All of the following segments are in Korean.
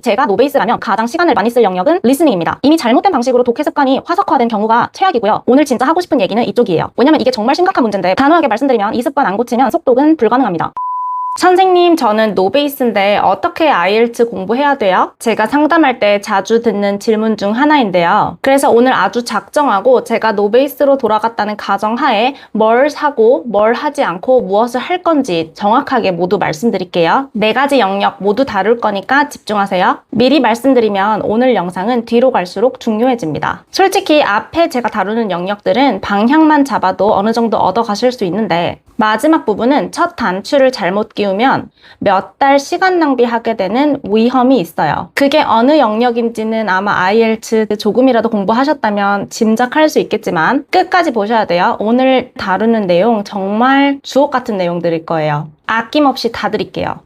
제가 노베이스라면 가장 시간을 많이 쓸 영역은 리스닝입니다. 이미 잘못된 방식으로 독해 습관이 화석화된 경우가 최악이고요. 오늘 진짜 하고 싶은 얘기는 이쪽이에요. 왜냐면 이게 정말 심각한 문제인데 단호하게 말씀드리면 이 습관 안 고치면 속독은 불가능합니다. 선생님, 저는 노베이스인데 어떻게 IELTS 공부해야 돼요? 제가 상담할 때 자주 듣는 질문 중 하나인데요. 그래서 오늘 아주 작정하고 제가 노베이스로 돌아갔다는 가정하에 뭘 하고 뭘 하지 않고 무엇을 할 건지 정확하게 모두 말씀드릴게요. 4가지 영역 모두 다룰 거니까 집중하세요. 미리 말씀드리면 오늘 영상은 뒤로 갈수록 중요해집니다. 솔직히 앞에 제가 다루는 영역들은 방향만 잡아도 어느 정도 얻어가실 수 있는데 마지막 부분은 첫 단추를 잘못 끼우면 몇 달 시간 낭비하게 되는 위험이 있어요. 그게 어느 영역인지는 아마 IELTS 조금이라도 공부하셨다면 짐작할 수 있겠지만 끝까지 보셔야 돼요. 오늘 다루는 내용 정말 주옥 같은 내용들일 거예요. 아낌없이 다 드릴게요.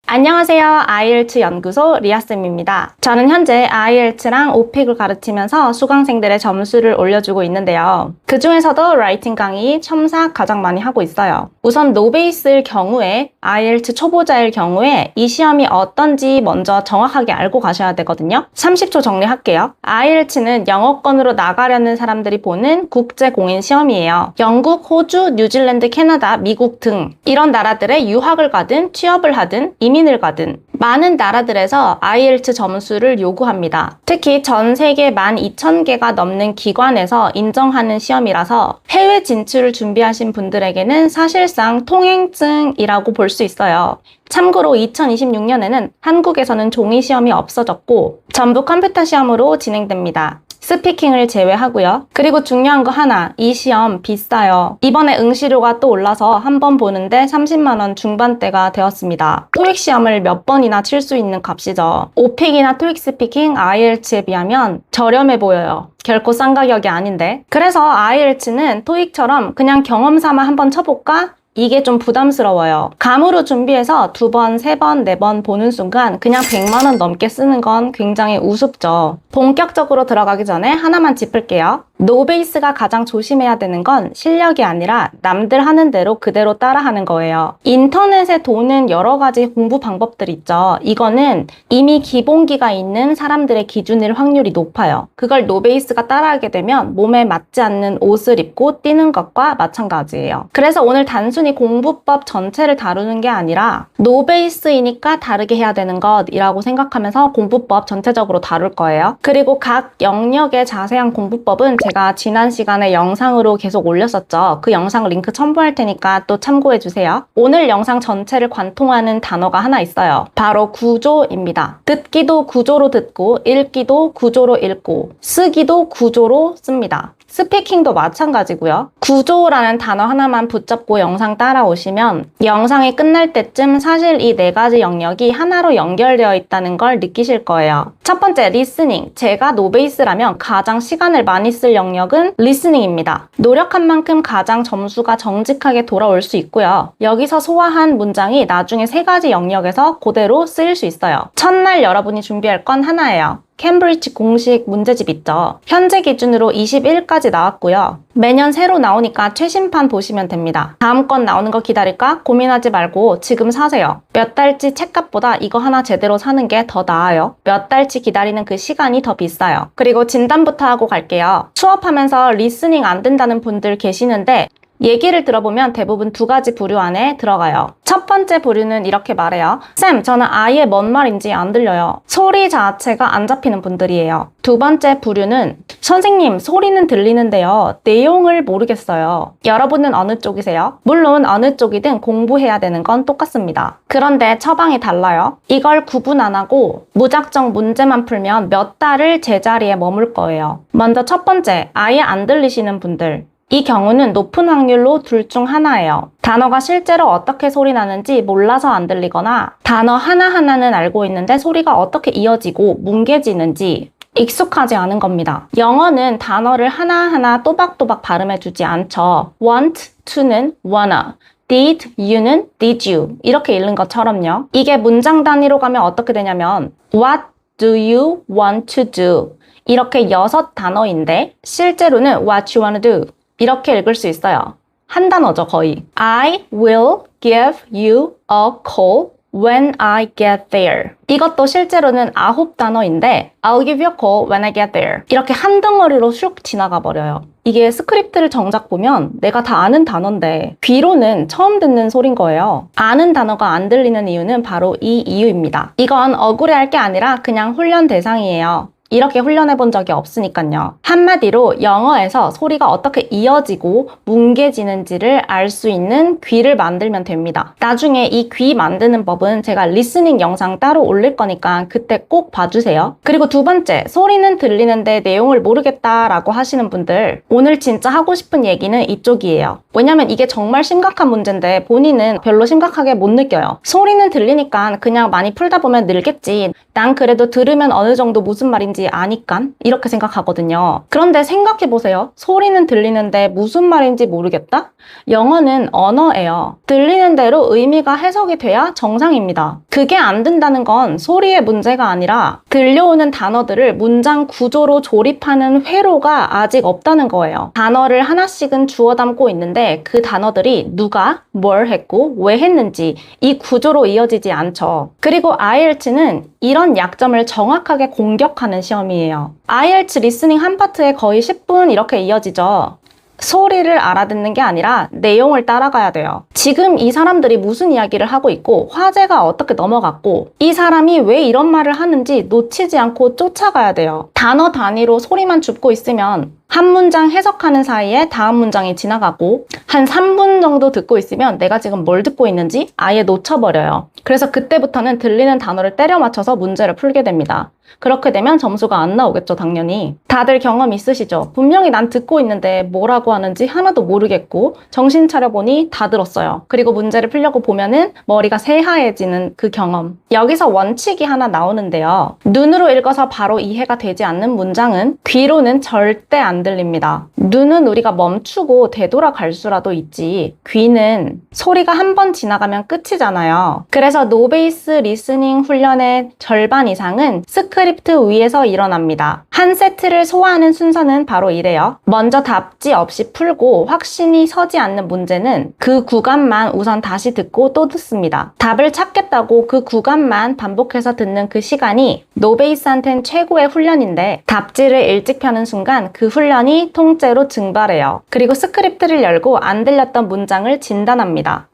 안녕하세요. IELTS 연구소 리아쌤입니다. 저는 현재 IELTS랑 오픽을 가르치면서 수강생들의 점수를 올려주고 있는데요. 그 중에서도 라이팅 강의, 첨삭 가장 많이 하고 있어요. 우선 노베이스일 경우에, IELTS 초보자일 경우에 이 시험이 어떤지 먼저 정확하게 알고 가셔야 되거든요. 30초 정리할게요. IELTS는 영어권으로 나가려는 사람들이 보는 국제공인 시험이에요. 영국, 호주, 뉴질랜드, 캐나다, 미국 등 이런 나라들에 유학을 가든 취업을 하든 이민을 가든 많은 나라들에서 IELTS 점수를 요구합니다. 특히 전 세계 12,000개가 넘는 기관에서 인정하는 시험이라서 해외 진출을 준비하신 분들에게는 사실상 통행증이라고 볼 수 있어요. 참고로 2026년에는 한국에서는 종이 시험이 없어졌고 전부 컴퓨터 시험으로 진행됩니다. 스피킹을 제외하고요. 그리고 중요한 거 하나, 이 시험 비싸요. 이번에 응시료가 또 올라서 한 번 보는데 30만 원 중반대가 되었습니다. 토익 시험을 몇 번이나 칠 수 있는 값이죠. 오픽이나 토익 스피킹, IELTS에 비하면 저렴해 보여요. 결코 싼 가격이 아닌데. 그래서 IELTS는 토익처럼 그냥 경험 삼아 한번 쳐볼까? 이게 좀 부담스러워요. 감으로 준비해서 2번, 3번, 4번 보는 순간 그냥 100만 원 넘게 쓰는 건 굉장히 우습죠. 본격적으로 들어가기 전에 하나만 짚을게요. 노베이스가 가장 조심해야 되는 건 실력이 아니라 남들 하는 대로 그대로 따라하는 거예요. 인터넷에 도는 여러 가지 공부 방법들 있죠. 이거는 이미 기본기가 있는 사람들의 기준일 확률이 높아요. 그걸 노베이스가 따라하게 되면 몸에 맞지 않는 옷을 입고 뛰는 것과 마찬가지예요. 그래서 오늘 단순히 공부법 전체를 다루는 게 아니라 노베이스이니까 다르게 해야 되는 것이라고 생각하면서 공부법 전체적으로 다룰 거예요. 그리고 각 영역의 자세한 공부법은 제가 지난 시간에 영상으로 계속 올렸었죠. 그 영상 링크 첨부할 테니까 또 참고해주세요. 오늘 영상 전체를 관통하는 단어가 하나 있어요. 바로 구조입니다. 듣기도 구조로 듣고, 읽기도 구조로 읽고, 쓰기도 구조로 씁니다. 스피킹도 마찬가지고요. 구조라는 단어 하나만 붙잡고 영상 따라오시면 영상이 끝날 때쯤 사실 이 4가지 영역이 하나로 연결되어 있다는 걸 느끼실 거예요. 첫 번째, 리스닝. 제가 노베이스라면 가장 시간을 많이 쓸 영역은 리스닝입니다. 노력한 만큼 가장 점수가 정직하게 돌아올 수 있고요. 여기서 소화한 문장이 나중에 3가지 영역에서 그대로 쓰일 수 있어요. 첫날 여러분이 준비할 건 하나예요. 캠브리지 공식 문제집 있죠. 현재 기준으로 21까지 나왔고요. 매년 새로 나오니까 최신판 보시면 됩니다. 다음 건 나오는 거 기다릴까? 고민하지 말고 지금 사세요. 몇 달치 책값보다 이거 하나 제대로 사는 게 더 나아요. 몇 달치 기다리는 그 시간이 더 비싸요. 그리고 진단부터 하고 갈게요. 수업하면서 리스닝 안 된다는 분들 계시는데 얘기를 들어보면 대부분 2가지 부류 안에 들어가요. 첫 번째 부류는 이렇게 말해요. 쌤, 저는 아예 뭔 말인지 안 들려요. 소리 자체가 안 잡히는 분들이에요. 두 번째 부류는 선생님, 소리는 들리는데요. 내용을 모르겠어요. 여러분은 어느 쪽이세요? 물론 어느 쪽이든 공부해야 되는 건 똑같습니다. 그런데 처방이 달라요. 이걸 구분 안 하고 무작정 문제만 풀면 몇 달을 제자리에 머물 거예요. 먼저 첫 번째, 아예 안 들리시는 분들. 이 경우는 높은 확률로 둘 중 하나예요. 단어가 실제로 어떻게 소리 나는지 몰라서 안 들리거나 단어 하나하나는 알고 있는데 소리가 어떻게 이어지고 뭉개지는지 익숙하지 않은 겁니다. 영어는 단어를 하나하나 또박또박 발음해주지 않죠. want to는 wanna, did you는 did you 이렇게 읽는 것처럼요. 이게 문장 단위로 가면 어떻게 되냐면 what do you want to do 이렇게 6단어인데 실제로는 what you wanna do 이렇게 읽을 수 있어요. 한 단어죠, 거의. I will give you a call when I get there. 이것도 실제로는 9단어인데 I'll give you a call when I get there. 이렇게 한 덩어리로 슉 지나가 버려요. 이게 스크립트를 정작 보면 내가 다 아는 단어인데 귀로는 처음 듣는 소린 거예요. 아는 단어가 안 들리는 이유는 바로 이 이유입니다. 이건 억울해할 게 아니라 그냥 훈련 대상이에요. 이렇게 훈련해 본 적이 없으니까요. 한마디로 영어에서 소리가 어떻게 이어지고 뭉개지는지를 알 수 있는 귀를 만들면 됩니다. 나중에 이 귀 만드는 법은 제가 리스닝 영상 따로 올릴 거니까 그때 꼭 봐주세요. 그리고 두 번째, 소리는 들리는데 내용을 모르겠다라고 하시는 분들, 오늘 진짜 하고 싶은 얘기는 이쪽이에요. 왜냐면 이게 정말 심각한 문제인데 본인은 별로 심각하게 못 느껴요. 소리는 들리니까 그냥 많이 풀다 보면 늘겠지. 난 그래도 들으면 어느 정도 무슨 말인지 아니까 이렇게 생각하거든요. 그런데 생각해보세요. 소리는 들리는데 무슨 말인지 모르겠다? 영어는 언어예요. 들리는 대로 의미가 해석이 돼야 정상입니다. 그게 안 된다는 건 소리의 문제가 아니라 들려오는 단어들을 문장 구조로 조립하는 회로가 아직 없다는 거예요. 단어를 하나씩은 주워 담고 있는데 그 단어들이 누가 뭘 했고 왜 했는지 이 구조로 이어지지 않죠. 그리고 IELTS는 이런 약점을 정확하게 공격하는 시험이에요. IELTS 리스닝 한 파트에 거의 10분 이렇게 이어지죠. 소리를 알아듣는 게 아니라 내용을 따라가야 돼요. 지금 이 사람들이 무슨 이야기를 하고 있고 화제가 어떻게 넘어갔고 이 사람이 왜 이런 말을 하는지 놓치지 않고 쫓아가야 돼요. 단어 단위로 소리만 줍고 있으면 한 문장 해석하는 사이에 다음 문장이 지나가고 한 3분 정도 듣고 있으면 내가 지금 뭘 듣고 있는지 아예 놓쳐버려요. 그래서 그때부터는 들리는 단어를 때려 맞춰서 문제를 풀게 됩니다. 그렇게 되면 점수가 안 나오겠죠, 당연히. 다들 경험 있으시죠? 분명히 난 듣고 있는데 뭐라고 하는지 하나도 모르겠고 정신 차려보니 다 들었어요. 그리고 문제를 풀려고 보면은 머리가 새하얘지는 그 경험. 여기서 원칙이 하나 나오는데요. 눈으로 읽어서 바로 이해가 되지 않는 문장은 귀로는 절대 안 들립니다. 눈은 우리가 멈추고 되돌아갈 수라도 있지 귀는 소리가 한 번 지나가면 끝이잖아요. 그래서 노베이스 리스닝 훈련의 절반 이상은 스크립트 위에서 일어납니다. 한 세트를 소화하는 순서는 바로 이래요. 먼저 답지 없이 풀고 확신이 서지 않는 문제는 그 구간만 우선 다시 듣고 또 듣습니다. 답을 찾겠다고 그 구간만 반복해서 듣는 그 시간이 노베이스한텐 최고의 훈련인데 답지를 일찍 펴는 순간 그 훈련이 통째로 증발해요. 그리고 스크립트를 열고 안 들렸던 문장을 진단합니다.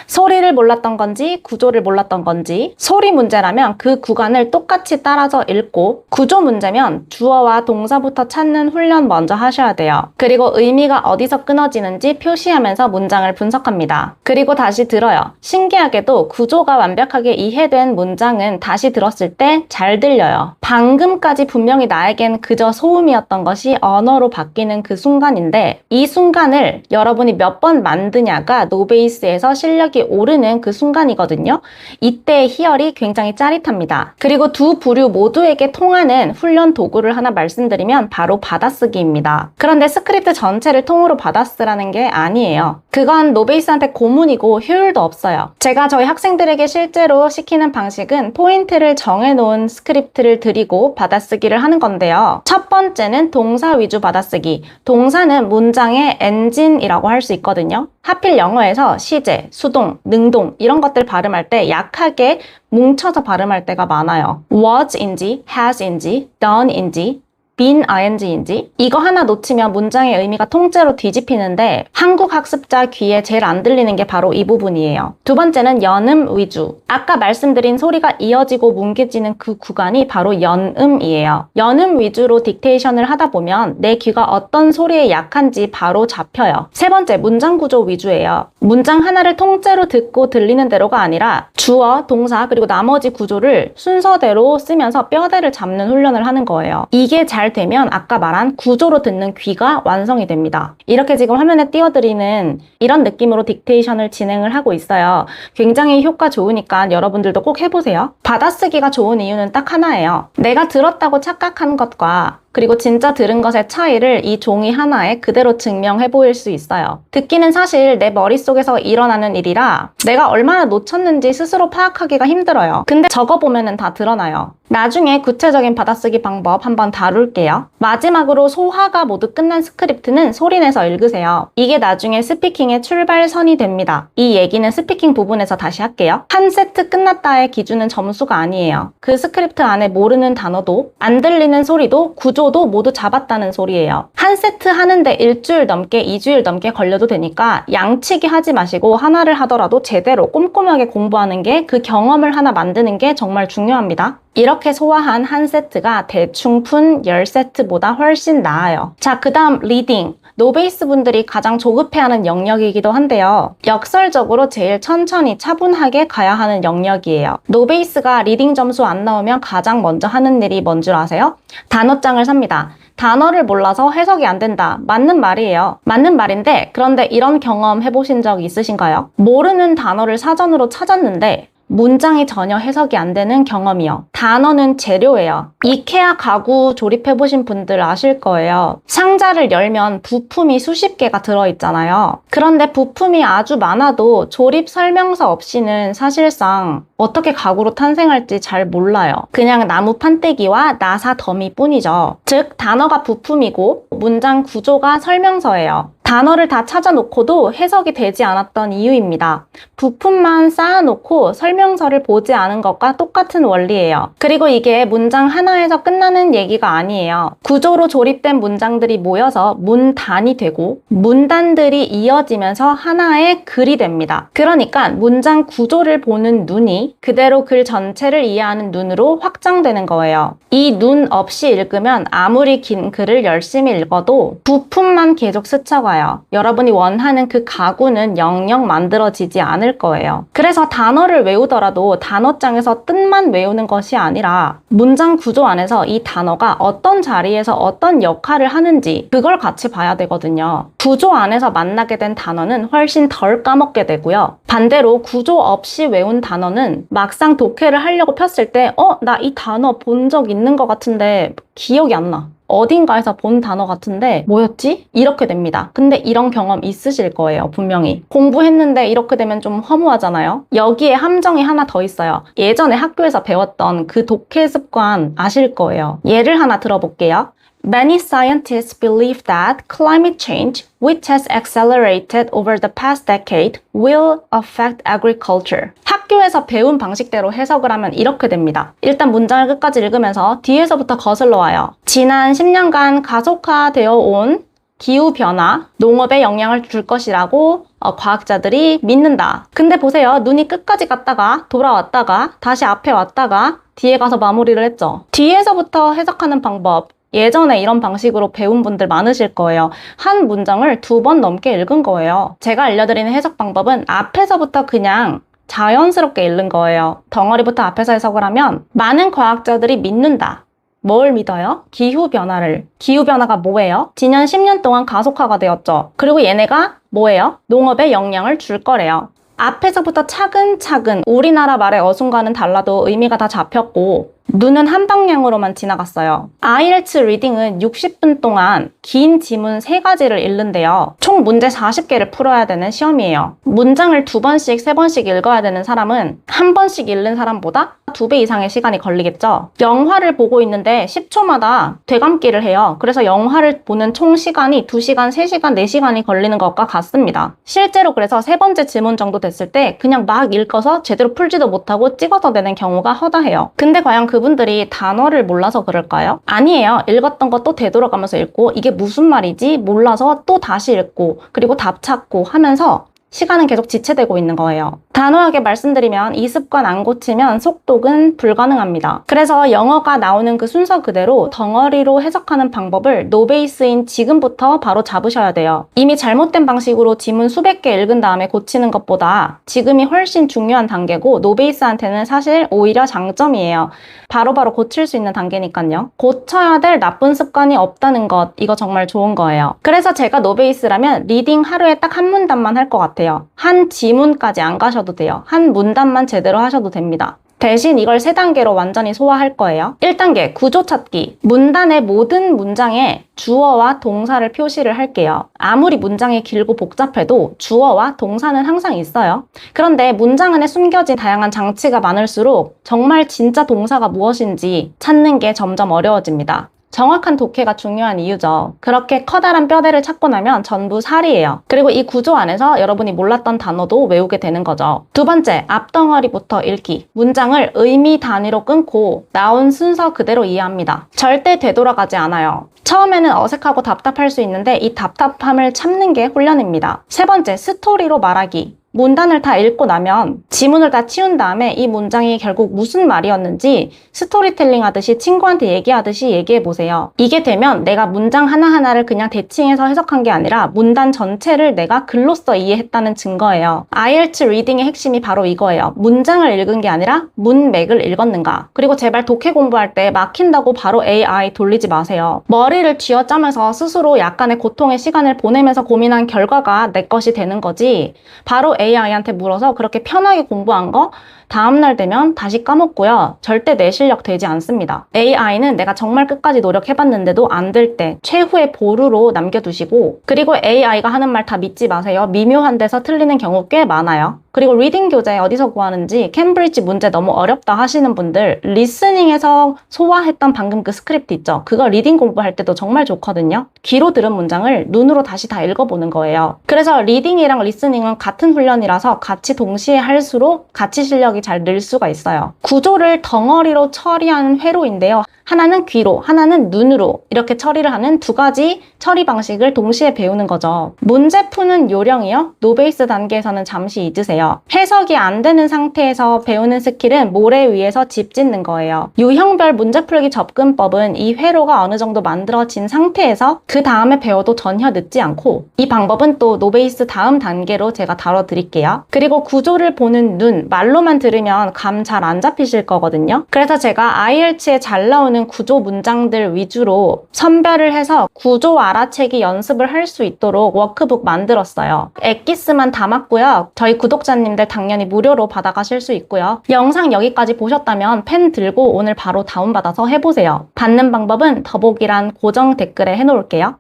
소리를 몰랐던 건지 구조를 몰랐던 건지 소리 문제라면 그 구간을 똑같이 따라서 읽고 구조 문제면 주어와 동사부터 찾는 훈련 먼저 하셔야 돼요. 그리고 의미가 어디서 끊어지는지 표시하면서 문장을 분석합니다. 그리고 다시 들어요. 신기하게도 구조가 완벽하게 이해된 문장은 다시 들었을 때 잘 들려요. 방금까지 분명히 나에겐 그저 소음이었던 것이 언어로 바뀌는 그 순간인데 이 순간을 여러분이 몇 번 만드냐가 노베이스에서 실력이 오르는 그 순간이거든요. 이때의 희열이 굉장히 짜릿합니다. 그리고 두 부류 모두에게 통하는 훈련 도구를 하나 말씀드리면 바로 받아쓰기입니다. 그런데 스크립트 전체를 통으로 받아쓰라는 게 아니에요. 그건 노베이스한테 고문이고 효율도 없어요. 제가 저희 학생들에게 실제로 시키는 방식은 포인트를 정해놓은 스크립트를 드리고 받아쓰기를 하는 건데요. 첫 번째는 동사 위주 받아쓰기. 동사는 문장의 엔진이라고 할 수 있거든요. 하필 영어에서 시제, 수동, 능동 이런 것들 발음할 때 약하게 뭉쳐서 발음할 때가 많아요. was인지, has인지, done인지, been ing인지 이거 하나 놓치면 문장의 의미가 통째로 뒤집히는데 한국 학습자 귀에 제일 안 들리는 게 바로 이 부분이에요. 두 번째는 연음 위주. 아까 말씀드린 소리가 이어지고 뭉개지는 그 구간이 바로 연음이에요. 연음 위주로 딕테이션을 하다 보면 내 귀가 어떤 소리에 약한지 바로 잡혀요. 세 번째, 문장 구조 위주예요. 문장 하나를 통째로 듣고 들리는 대로가 아니라 주어, 동사, 그리고 나머지 구조를 순서대로 쓰면서 뼈대를 잡는 훈련을 하는 거예요. 이게 잘 되면 아까 말한 구조로 듣는 귀가 완성이 됩니다. 이렇게 지금 화면에 띄워드리는 이런 느낌으로 딕테이션을 진행을 하고 있어요. 굉장히 효과 좋으니까 여러분들도 꼭 해보세요. 받아쓰기가 좋은 이유는 딱 하나예요. 내가 들었다고 착각한 것과 그리고 진짜 들은 것의 차이를 이 종이 하나에 그대로 증명해 보일 수 있어요. 듣기는 사실 내 머릿속에서 일어나는 일이라 내가 얼마나 놓쳤는지 스스로 파악하기가 힘들어요. 근데 적어보면은 다 드러나요. 나중에 구체적인 받아쓰기 방법 한번 다룰게요. 마지막으로 소화가 모두 끝난 스크립트는 소리내서 읽으세요. 이게 나중에 스피킹의 출발선이 됩니다. 이 얘기는 스피킹 부분에서 다시 할게요. 한 세트 끝났다의 기준은 점수가 아니에요. 그 스크립트 안에 모르는 단어도 안 들리는 소리도 구조도 모두 잡았다는 소리예요. 한 세트 하는데 일주일 넘게 2주일 넘게 걸려도 되니까 양치기 하지 마시고 하나를 하더라도 제대로 꼼꼼하게 공부하는 게 그 경험을 하나 만드는 게 정말 중요합니다. 이렇게 소화한 한 세트가 대충 푼 10세트보다 훨씬 나아요. 자, 그 다음 리딩. 노베이스 분들이 가장 조급해하는 영역이기도 한데요. 역설적으로 제일 천천히 차분하게 가야 하는 영역이에요. 노베이스가 리딩 점수 안 나오면 가장 먼저 하는 일이 뭔 줄 아세요? 단어장을 삽니다. 단어를 몰라서 해석이 안 된다. 맞는 말이에요. 맞는 말인데 그런데 이런 경험 해보신 적 있으신가요? 모르는 단어를 사전으로 찾았는데 문장이 전혀 해석이 안 되는 경험이요. 단어는 재료예요. 이케아 가구 조립해보신 분들 아실 거예요. 상자를 열면 부품이 수십 개가 들어있잖아요. 그런데 부품이 아주 많아도 조립 설명서 없이는 사실상 어떻게 가구로 탄생할지 잘 몰라요. 그냥 나무 판때기와 나사 더미 뿐이죠. 즉 단어가 부품이고 문장 구조가 설명서예요. 단어를 다 찾아놓고도 해석이 되지 않았던 이유입니다. 부품만 쌓아놓고 설명서를 보지 않은 것과 똑같은 원리예요. 그리고 이게 문장 하나에서 끝나는 얘기가 아니에요. 구조로 조립된 문장들이 모여서 문단이 되고 문단들이 이어지면서 하나의 글이 됩니다. 그러니까 문장 구조를 보는 눈이 그대로 글 전체를 이해하는 눈으로 확장되는 거예요. 이 눈 없이 읽으면 아무리 긴 글을 열심히 읽어도 부품만 계속 스쳐가요. 여러분이 원하는 그 가구는 영영 만들어지지 않을 거예요. 그래서 단어를 외우더라도 단어장에서 뜻만 외우는 것이 아니라 문장 구조 안에서 이 단어가 어떤 자리에서 어떤 역할을 하는지 그걸 같이 봐야 되거든요. 구조 안에서 만나게 된 단어는 훨씬 덜 까먹게 되고요. 반대로 구조 없이 외운 단어는 막상 독해를 하려고 폈을 때 나 이 단어 본 적 있는 것 같은데 기억이 안 나. 어딘가에서 본 단어 같은데 뭐였지? 이렇게 됩니다. 근데 이런 경험 있으실 거예요, 분명히. 공부했는데 이렇게 되면 좀 허무하잖아요. 여기에 함정이 하나 더 있어요. 예전에 학교에서 배웠던 그 독해 습관 아실 거예요. 예를 하나 들어볼게요. Many scientists believe that climate change, which has accelerated over the past decade, will affect agriculture. 학교에서 배운 방식대로 해석을 하면 이렇게 됩니다. 일단 문장을 끝까지 읽으면서 뒤에서부터 거슬러 와요. 지난 10년간 가속화되어 온 기후변화, 농업에 영향을 줄 것이라고 과학자들이 믿는다. 근데 보세요. 눈이 끝까지 갔다가 돌아왔다가 다시 앞에 왔다가 뒤에 가서 마무리를 했죠. 뒤에서부터 해석하는 방법. 예전에 이런 방식으로 배운 분들 많으실 거예요. 한 문장을 2번 넘게 읽은 거예요. 제가 알려드리는 해석 방법은 앞에서부터 그냥 자연스럽게 읽는 거예요. 덩어리부터 앞에서 해석을 하면 많은 과학자들이 믿는다. 뭘 믿어요? 기후변화를. 기후변화가 뭐예요? 지난 10년 동안 가속화가 되었죠. 그리고 얘네가 뭐예요? 농업에 영향을 줄 거래요. 앞에서부터 차근차근 우리나라 말의 어순과는 달라도 의미가 다 잡혔고 눈은 한 방향으로만 지나갔어요. IELTS 리딩은 60분 동안 긴 지문 3가지를 읽는데요. 총 문제 40개를 풀어야 되는 시험이에요. 문장을 2번씩, 3번씩 읽어야 되는 사람은 한 번씩 읽는 사람보다 2배 이상의 시간이 걸리겠죠. 영화를 보고 있는데 10초마다 되감기를 해요. 그래서 영화를 보는 총 시간이 2시간, 3시간, 4시간이 걸리는 것과 같습니다. 실제로 그래서 3번째 지문 정도 됐을 때 그냥 막 읽어서 제대로 풀지도 못하고 찍어서 내는 경우가 허다해요. 근데 과연 그분들이 단어를 몰라서 그럴까요? 아니에요. 읽었던 거 또 되돌아가면서 읽고 이게 무슨 말이지? 몰라서 또 다시 읽고 그리고 답 찾고 하면서 시간은 계속 지체되고 있는 거예요. 단호하게 말씀드리면 이 습관 안 고치면 속독은 불가능합니다. 그래서 영어가 나오는 그 순서 그대로 덩어리로 해석하는 방법을 노베이스인 지금부터 바로 잡으셔야 돼요. 이미 잘못된 방식으로 지문 수백 개 읽은 다음에 고치는 것보다 지금이 훨씬 중요한 단계고 노베이스한테는 사실 오히려 장점이에요. 바로바로 고칠 수 있는 단계니까요. 고쳐야 될 나쁜 습관이 없다는 것, 이거 정말 좋은 거예요. 그래서 제가 노베이스라면 리딩 하루에 딱 한 문단만 할 것 같아요. 한 지문까지 안 가셔도 돼요. 한 문단만 제대로 하셔도 됩니다. 대신 이걸 3단계로 완전히 소화할 거예요. 1단계, 구조 찾기. 문단의 모든 문장에 주어와 동사를 표시를 할게요. 아무리 문장이 길고 복잡해도 주어와 동사는 항상 있어요. 그런데 문장 안에 숨겨진 다양한 장치가 많을수록 정말 진짜 동사가 무엇인지 찾는 게 점점 어려워집니다. 정확한 독해가 중요한 이유죠. 그렇게 커다란 뼈대를 찾고 나면 전부 살이에요. 그리고 이 구조 안에서 여러분이 몰랐던 단어도 외우게 되는 거죠. 두 번째, 앞덩어리부터 읽기. 문장을 의미 단위로 끊고 나온 순서 그대로 이해합니다. 절대 되돌아가지 않아요. 처음에는 어색하고 답답할 수 있는데 이 답답함을 참는 게 훈련입니다. 세 번째, 스토리로 말하기. 문단을 다 읽고 나면 지문을 다 치운 다음에 이 문장이 결국 무슨 말이었는지 스토리텔링 하듯이 친구한테 얘기하듯이 얘기해 보세요. 이게 되면 내가 문장 하나하나를 그냥 대칭해서 해석한 게 아니라 문단 전체를 내가 글로써 이해했다는 증거예요. IELTS 리딩의 핵심이 바로 이거예요. 문장을 읽은 게 아니라 문맥을 읽었는가. 그리고 제발 독해 공부할 때 막힌다고 바로 AI 돌리지 마세요. 머리를 쥐어짜면서 스스로 약간의 고통의 시간을 보내면서 고민한 결과가 내 것이 되는 거지. 바로 AI한테 물어서 그렇게 편하게 공부한 거 다음날 되면 다시 까먹고요. 절대 내 실력 되지 않습니다. AI는 내가 정말 끝까지 노력해봤는데도 안 될 때 최후의 보루로 남겨두시고, 그리고 AI가 하는 말 다 믿지 마세요. 미묘한 데서 틀리는 경우 꽤 많아요. 그리고 리딩 교재 어디서 구하는지, 캠브리지 문제 너무 어렵다 하시는 분들, 리스닝에서 소화했던 방금 그 스크립트 있죠? 그거 리딩 공부할 때도 정말 좋거든요. 귀로 들은 문장을 눈으로 다시 다 읽어보는 거예요. 그래서 리딩이랑 리스닝은 같은 훈련이라서 같이 동시에 할수록 같이 실력이 잘 늘 수가 있어요. 구조를 덩어리로 처리하는 회로인데요. 하나는 귀로, 하나는 눈으로 이렇게 처리를 하는 두 가지 처리 방식을 동시에 배우는 거죠. 문제 푸는 요령이요? 노베이스 단계에서는 잠시 잊으세요. 해석이 안 되는 상태에서 배우는 스킬은 모래 위에서 집 짓는 거예요. 유형별 문제 풀기 접근법은 이 회로가 어느 정도 만들어진 상태에서 그 다음에 배워도 전혀 늦지 않고, 이 방법은 또 노베이스 다음 단계로 제가 다뤄드릴게요. 그리고 구조를 보는 눈, 말로만 들으면 감 잘 안 잡히실 거거든요. 그래서 제가 IELTS에 잘 나오는 구조 문장들 위주로 선별을 해서 구조 알아채기 연습을 할 수 있도록 워크북 만들었어요. 엑기스만 담았고요. 저희 구독자님들 당연히 무료로 받아가실 수 있고요. 영상 여기까지 보셨다면 펜 들고 오늘 바로 다운받아서 해보세요. 받는 방법은 더보기란 고정 댓글에 해놓을게요.